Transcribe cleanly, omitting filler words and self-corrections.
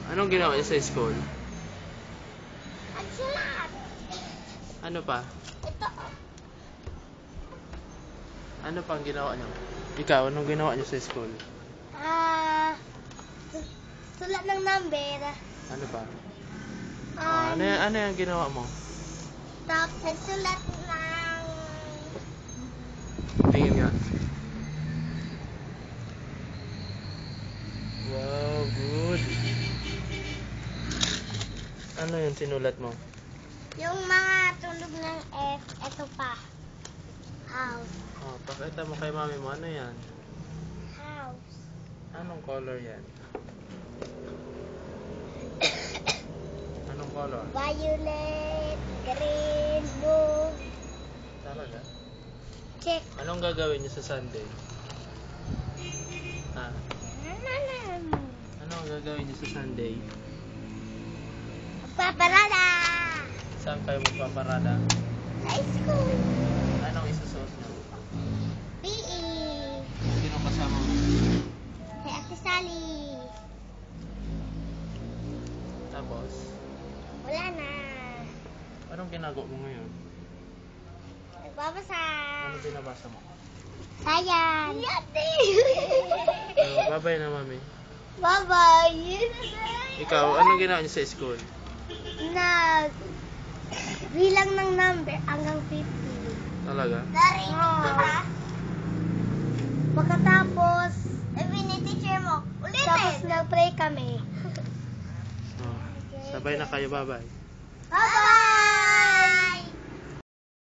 Anong ginawa niyo sa school? Agsulat. Ano pa? Ito. Ano pa ang ginawa niyo? Ikaw, anong ginawa niyo sa school? Sulat ng number. Ano pa? Ano yung ginawa mo? Tapos nagsulat ng... Tingin nga. Wow, good. Ano yung sinulat mo? Yung mga tunog ng F, ito pa. House. Oh, pakita mo kay mami mo. Ano yan? House. Anong color yan? Anong color? Violet, green, blue. Talaga? Check. Anong gagawin niyo sa Sunday? Ha? Anong gagawin niyo sa Sunday? Paparada. Saan kayo magpaparada? Sa school. Anong isusuot niyo? PE. Sino kasama mo? Kay Ate Sally. Tapos, Wala na. anong ginagawa mo ngayon? Nagbabasa. Ano binabasa mo? Sayan. Yati. Bye-bye na, mami. Bye-bye. Ikaw, anong ginawa niyo sa school? Nag bilang ng number hanggang 50. Talaga? Pagkatapos, teacher mo. Tapos nag-pray kami. Oh. Sabay na kayo, bye-bye. Bye-bye.